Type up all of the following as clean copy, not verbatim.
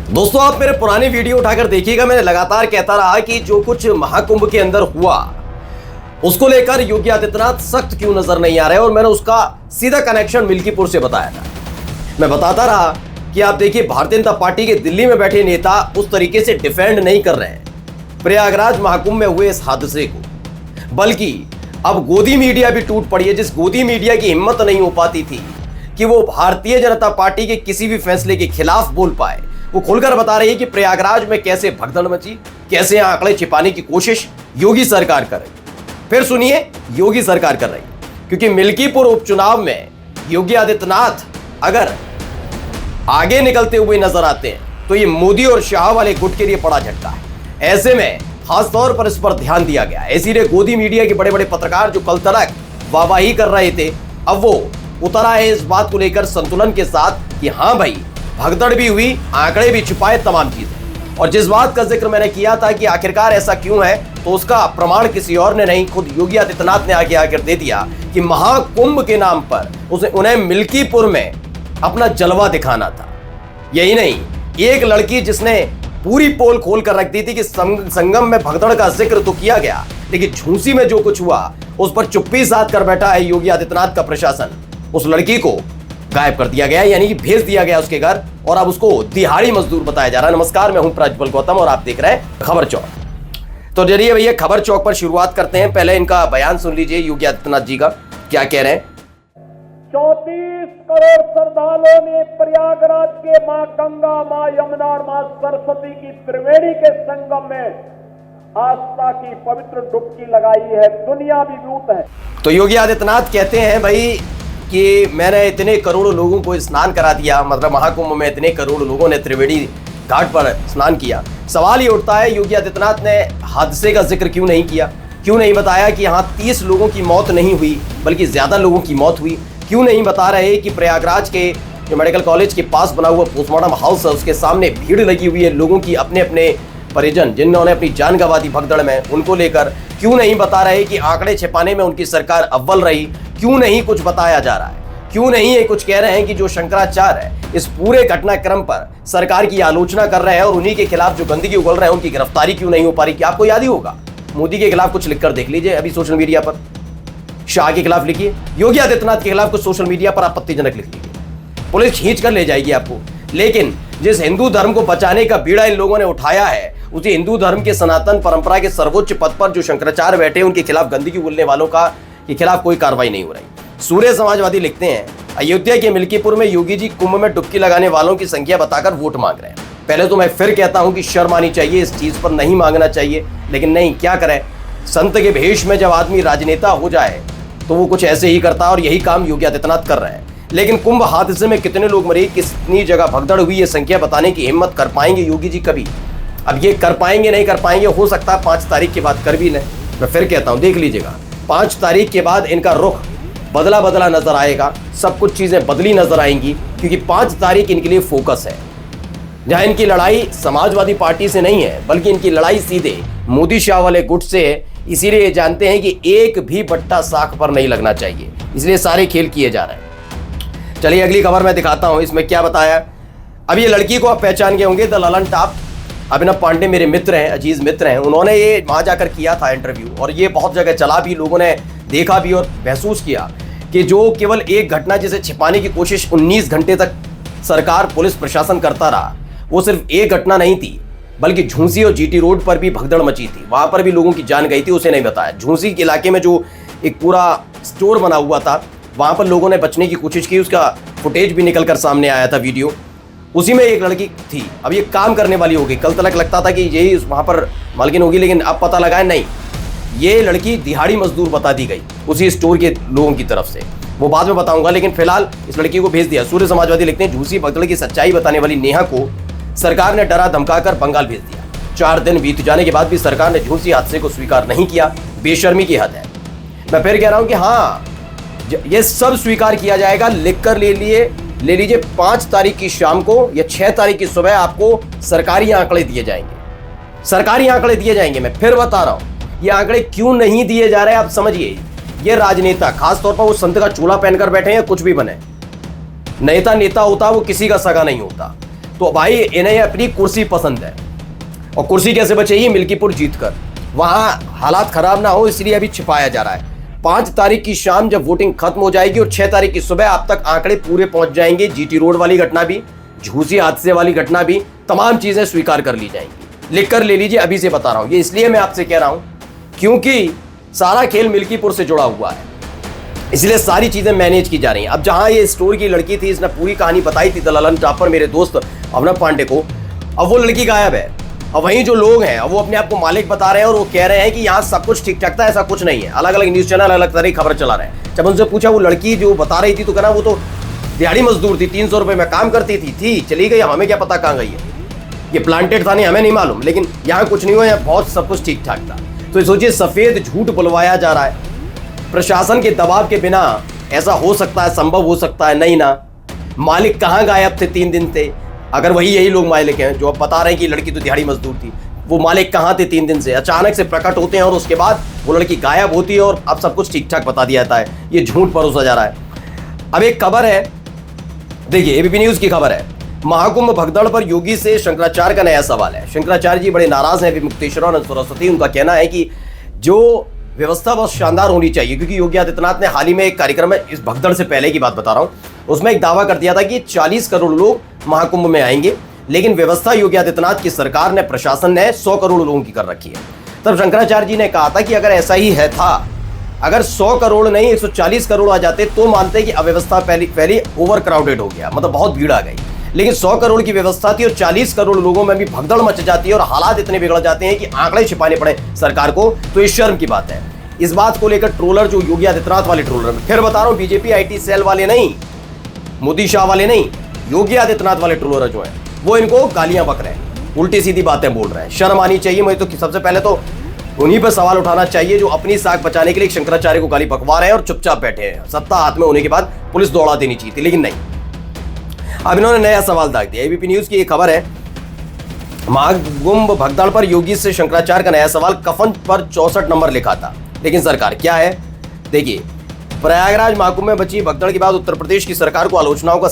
दोस्तों, आप मेरे पुरानी वीडियो उठाकर देखिएगा। मैंने लगातार कहता रहा कि जो कुछ महाकुंभ के अंदर हुआ उसको लेकर योगी आदित्यनाथ सख्त क्यों नजर नहीं आ रहे, और मैंने उसका सीधा कनेक्शन मिल्कीपुर से बताया था। मैं बताता रहा कि आप देखिए, भारतीय जनता पार्टी के दिल्ली में बैठे नेता उस तरीके से डिफेंड नहीं कर रहे हैं प्रयागराज महाकुंभ में हुए इस हादसे को, बल्कि अब गोदी मीडिया भी टूट पड़ी है। जिस गोदी मीडिया की हिम्मत नहीं हो पाती थी कि वो भारतीय जनता पार्टी के किसी भी फैसले के खिलाफ बोल पाए, वो खुलकर बता रही है कि प्रयागराज में कैसे भगदड़ मची, कैसे आंकड़े छिपाने की कोशिश योगी सरकार कर रही। फिर सुनिए, योगी सरकार कर रही, क्योंकि मिल्कीपुर उपचुनाव में योगी आदित्यनाथ अगर आगे निकलते हुए नजर आते हैं तो ये मोदी और शाह वाले गुट के लिए बड़ा झटका है। ऐसे में खास तौर पर इस पर ध्यान दिया गया। इसीलिए गोदी मीडिया के बड़े बड़े पत्रकार जो कल तक वाहवाही कर रहे थे, अब वो उतर आए इस बात को लेकर संतुलन के साथ कि हाँ भाई, भगदड़ भी हुई, आंकड़े भी छुपाए, तमाम चीजें। और जिस बात का जिक्र मैंने किया था कि आखिरकार ऐसा क्यों है, तो उसका प्रमाण किसी और ने नहीं, खुद योगी आदित्यनाथ ने आगे आकर दे दिया कि महाकुंभ के नाम पर उन्हें मिल्कीपुर में अपना जलवा दिखाना था। यही नहीं, एक लड़की जिसने पूरी पोल खोल कर रख दी थी कि संगम में भगदड़ का जिक्र तो किया गया, लेकिन झूंसी में जो कुछ हुआ उस पर चुप्पी साध कर बैठा है योगी आदित्यनाथ का प्रशासन। उस लड़की को गायब कर दिया गया, यानी कि भेज दिया गया उसके घर, और अब उसको दिहाड़ी मजदूर बताया जा रहा है। नमस्कार, मैं हूं प्रज्वल गौतम और आप देख रहे हैं खबर चौक। तो चलिए भैया, खबर चौक पर शुरुआत करते हैं। पहले इनका बयान सुन लीजिए योगी आदित्यनाथ जी का, क्या कह रहे हैं। 34 करोड़ श्रद्धालुओं ने प्रयागराज के मां गंगा, मां यमुना और मां सरस्वती की त्रिवेणी के संगम में आस्था की पवित्र डुबकी लगाई है। दुनिया विभूत है। तो योगी आदित्यनाथ कहते हैं भाई कि मैंने इतने करोड़ों लोगों को स्नान करा दिया, मतलब महाकुंभ में इतने करोड़ लोगों ने त्रिवेणी घाट पर स्नान किया। सवाल ये उठता है, योगी आदित्यनाथ ने हादसे का जिक्र क्यों नहीं किया, क्यों नहीं बताया कि यहाँ 30 लोगों की मौत नहीं हुई बल्कि ज्यादा लोगों की मौत हुई, क्यों नहीं बता रहे कि प्रयागराज के जो मेडिकल कॉलेज के पास बना हुआ पोस्टमार्टम हाउस है उसके सामने भीड़ लगी हुई है लोगों की, अपने अपने परिजन जिन्होंने अपनी जान गंवा दी भगदड़ में, उनको लेकर क्यों नहीं बता रहे कि आंकड़े छिपाने में उनकी सरकार अव्वल रही, क्यों नहीं कुछ बताया जा रहा है, क्यों नहीं ये कुछ कह रहे हैं कि जो शंकराचार्य है इस पूरे घटनाक्रम पर सरकार की आलोचना कर रहे हैं और उन्हीं के खिलाफ जो गंदगी उगल रहे हैं उनकी गिरफ्तारी क्यों नहीं हो पा रही। कि आपको याद ही होगा, मोदी के खिलाफ कुछ लिखकर देख लीजिए अभी सोशल मीडिया पर, शाह के खिलाफ लिखिए, योगी आदित्यनाथ के खिलाफ कुछ सोशल मीडिया पर आपत्तिजनक लिख लीजिए, पुलिस खींच कर ले जाएगी आपको। लेकिन जिस हिंदू धर्म को बचाने का बीड़ा इन लोगों ने उठाया है, उसी हिंदू धर्म के सनातन परंपरा के सर्वोच्च पद पर जो शंकराचार्य बैठे उनके खिलाफ गंदगी उगलने वालों का के खिलाफ कोई कार्रवाई नहीं हो रही। सूर्य समाजवादी लिखते हैं, अयोध्या के मिल्कीपुर में योगी जी कुंभ में डुबकी लगाने वालों की संख्या बताकर वोट मांग रहे हैं। पहले तो मैं फिर कहता हूं कि शर्म आनी चाहिए, इस चीज पर नहीं मांगना चाहिए, लेकिन नहीं, क्या करें, संत के भेष में जब आदमी राजनेता हो जाए तो वो कुछ ऐसे ही करता है, और यही काम योगी आदित्यनाथ कर रहे हैं। लेकिन कुंभ हादसे में कितने लोग मरे, कितनी जगह भगदड़ हुई, ये संख्या बताने की हिम्मत कर पाएंगे योगी जी कभी? अब ये कर पाएंगे नहीं कर पाएंगे, हो सकता है 5 तारीख के बाद कर भी लें। मैं फिर कहता हूं, देख लीजिएगा, 5 तारीख के बाद इनका रुख बदला बदला नजर आएगा, सब कुछ चीजें बदली नजर आएंगी, क्योंकि 5 तारीख इनके लिए फोकस है, जहां इनकी लड़ाई समाजवादी पार्टी से नहीं है बल्कि इनकी लड़ाई सीधे मोदी शाह वाले गुट से है। इसीलिए ये जानते हैं कि एक भी बट्टा साख पर नहीं लगना चाहिए, इसलिए सारे खेल किए जा रहे हैं। चलिए अगली खबर मैं दिखाता हूं, इसमें क्या बताया। अब ये लड़की को आप पहचान गए होंगे, द ललन टॉप। अभिनव पांडे मेरे मित्र हैं, अजीज मित्र हैं, उन्होंने ये वहां जाकर किया था इंटरव्यू, और ये बहुत जगह चला भी, लोगों ने देखा भी और महसूस किया कि जो केवल एक घटना जिसे छिपाने की कोशिश 19 घंटे तक सरकार पुलिस प्रशासन करता रहा, वो सिर्फ एक घटना नहीं थी, बल्कि झूंसी और जीटी रोड पर भी भगदड़ मची थी, वहां पर भी लोगों की जान गई थी, उसे नहीं बताया। झूंसी के इलाके में जो एक पूरा स्टोर बना हुआ था, वहां पर लोगों ने बचने की कोशिश की, उसका फुटेज भी निकलकर सामने आया था, वीडियो। उसी में एक लड़की थी, अब ये काम करने वाली होगी। कल तक लगता था कि यही वहां पर मालकिन होगी, लेकिन अब पता लगा है नहीं, ये लड़की दिहाड़ी मजदूर बता दी गई उसी स्टोर के लोगों की तरफ से। वो बाद में बताऊंगा, लेकिन फिलहाल इस लड़की को भेज दिया। सूर्य समाजवादी लिखते हैं, झूंसी भगदड़ की सच्चाई बताने वाली नेहा को सरकार ने डरा धमकाकर बंगाल भेज दिया। 4 दिन बीत जाने के बाद भी सरकार ने झूंसी हादसे को स्वीकार नहीं किया, बेशर्मी की हद है। मैं फिर कह रहा हूं कि हाँ, ये सब स्वीकार किया जाएगा, लिख कर ले लीजिए 5 तारीख की शाम को या 6 तारीख की सुबह आपको सरकारी आंकड़े दिए जाएंगे, सरकारी आंकड़े दिए जाएंगे। मैं फिर बता रहा हूं, ये आंकड़े क्यों नहीं दिए जा रहे हैं आप समझिए। ये राजनेता, खासतौर पर वो संत का चूड़ा पहनकर बैठे हैं, कुछ भी बने, नेता होता वो किसी का सगा नहीं होता। तो भाई इन्हें अपनी कुर्सी पसंद है, और कुर्सी कैसे बचेगी? मिल्कीपुर जीतकर। वहां हालात खराब ना हो इसलिए अभी छिपाया जा रहा है। 5 तारीख की शाम जब वोटिंग खत्म हो जाएगी और 6 तारीख की सुबह आप तक आंकड़े पूरे पहुंच जाएंगे। जीटी रोड वाली घटना भी, झूसी हादसे वाली घटना भी, तमाम चीजें स्वीकार कर ली जाएंगी। लिख कर ले लीजिए, अभी से बता रहा हूं। ये इसलिए मैं आपसे कह रहा हूं क्योंकि सारा खेल मिल्कीपुर से जुड़ा हुआ है, इसलिए सारी चीजें मैनेज की जा रही हैं। अब जहां ये स्टोर की लड़की थी, इसने पूरी कहानी बताई थी दलालन टापर मेरे दोस्त अवनव पांडे को, अब वो लड़की गायब है। अब वहीं जो लोग हैं अब वो अपने आप को मालिक बता रहे हैं और वो कह रहे हैं कि यहाँ सब कुछ ठीक ठाक था, ऐसा कुछ नहीं है। अलग अलग न्यूज चैनल अलग तरह की खबर चला रहे हैं। जब उनसे पूछा, वो लड़की जो बता रही थी तो कहना वो तो दिहाड़ी मजदूर थी, 300 रुपए में काम करती थी, चली गई, हमें क्या पता कहाँ गई है। ये प्लांटेड था नहीं, हमें नहीं मालूम, लेकिन यहाँ कुछ नहीं हुआ, यहाँ बहुत सब कुछ ठीक ठाक था। तो सोचिए, सफेद झूठ बुलवाया जा रहा है। प्रशासन के दबाव के बिना ऐसा हो सकता है, संभव हो सकता है? नहीं ना। मालिक कहाँ गायब थे 3 दिन से? अगर वही यही लोग मालिक हैं जो अब बता रहे हैं कि लड़की तो दिहाड़ी मजदूर थी, वो मालिक कहाँ थे 3 दिन से? अचानक से प्रकट होते हैं और उसके बाद वो लड़की गायब होती है और अब सब कुछ ठीक ठाक बता दिया जाता है। ये झूठ परोसा जा रहा है। अब एक खबर है, देखिए एबीपी न्यूज की खबर है, महाकुंभ भगदड़ पर योगी से शंकराचार्य का नया सवाल है। शंकराचार्य जी बड़े नाराज हैं मुक्तेश्वरानंद सरस्वती। उनका कहना है कि जो व्यवस्था बहुत शानदार होनी चाहिए, क्योंकि योगी आदित्यनाथ ने हाल ही में एक कार्यक्रम में, इस भगदड़ से पहले की बात बता रहा हूं, उसमें एक दावा कर दिया था कि 40 करोड़ लोग महाकुंभ में आएंगे, लेकिन व्यवस्था योगी आदित्यनाथ की सरकार ने, प्रशासन ने 100 करोड़ लोगों की कर रखी है। तब शंकराचार्य जी ने कहा था कि अगर ऐसा ही है था, अगर 100 करोड़ नहीं 140 करोड़ आ जाते तो मानते कि अव्यवस्था पहली ओवर क्राउडेड हो गया, मतलब बहुत भीड़ आ गई। लेकिन 100 करोड़ की व्यवस्था थी और 40 करोड़ लोगों में भी भगदड़ मच जाती है और हालात इतने बिगड़ जाते हैं कि आंकड़े छिपाने पड़े सरकार को, तो ये शर्म की बात है। इस बात को लेकर ट्रोलर, जो योगी आदित्यनाथ वाले ट्रोलर, फिर बता रहा हूं, बीजेपी आईटी सेल वाले नहीं, मोदी शाह वाले नहीं, योगी आदित्यनाथ वाले ट्रोलर जो है वो इनको गालियां बक रहे हैं, उल्टी सीधी बातें बोल रहे हैं। शर्म आनी चाहिए। मुझे तो सबसे पहले तो उन्हीं पर सवाल उठाना चाहिए जो अपनी साख बचाने के लिए शंकराचार्य को गाली बकवा रहे हैं और चुपचाप बैठे हैं। सत्ता हाथ में होने के बाद पुलिस दौड़ा देनी चाहिए थी, लेकिन नहीं। अब इन्होंने नया सवाल दाग दिया। एबीपी न्यूज की एक खबर है, महाकुंभ भगदड़ पर योगी से शंकराचार्य का नया सवाल। कफन पर 64 नंबर लिखा था, लेकिन सरकार क्या है? देखिए, प्रयागराज महाकुंभ में बची भगदड़ के बाद उत्तर प्रदेश की सरकार को आलोचनाओं का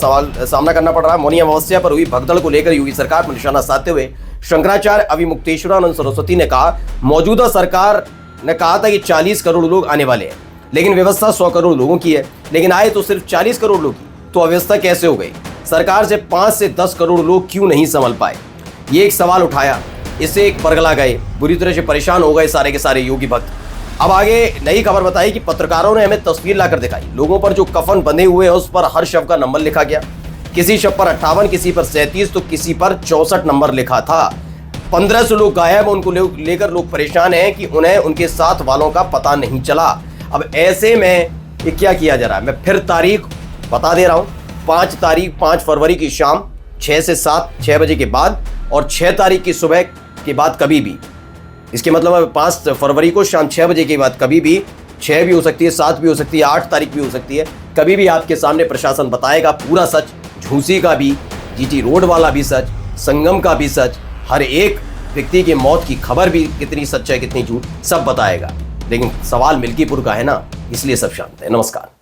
सामना करना पड़ रहा है। मौनी अमावस्या पर हुई भगदड़ को लेकर योगी सरकार पर निशाना साधते हुए शंकराचार्य अभी मुक्तेश्वरानंद सरस्वती ने कहा, मौजूदा सरकार ने कहा था कि 40 करोड़ लोग आने वाले हैं, लेकिन व्यवस्था 100 करोड़ लोगों की है, लेकिन आए तो सिर्फ 40 करोड़ लोग की, तो अव्यवस्था कैसे हो गई? सरकार से 5 से 10 करोड़ लोग क्यों नहीं संभल पाए? ये एक सवाल उठाया। इससे एक परगला गए, बुरी तरह से परेशान हो गए सारे के सारे योगी भक्त। अब आगे नई खबर बताई कि पत्रकारों ने हमें तस्वीर लाकर दिखाई। लोगों पर जो कफन बंधे हुए हैं उस पर हर शव का नंबर लिखा गया। किसी शव पर 58, किसी पर 37, तो किसी पर 64 नंबर लिखा था। 1500 लोग गायब, उनको लेकर लोग परेशान हैं कि उन्हें उनके साथ वालों का पता नहीं चला। अब ऐसे में ये क्या किया जा रहा है? मैं फिर तारीख बता दे रहा हूं, 5 फरवरी की शाम 6 से 7, 6 बजे के बाद, और 6 तारीख की सुबह के बाद कभी भी। इसके मतलब 5 फरवरी को शाम 6 बजे के बाद कभी भी, 6 भी हो सकती है, 7 भी हो सकती है, 8 तारीख भी हो सकती है, कभी भी आपके सामने प्रशासन बताएगा पूरा सच। झूसी का भी, जीटी रोड वाला भी सच, संगम का भी सच, हर एक व्यक्ति की मौत की खबर भी कितनी सच है कितनी झूठ, सब बताएगा। लेकिन सवाल मिल्कीपुर का है ना, इसलिए सब शांत है। नमस्कार।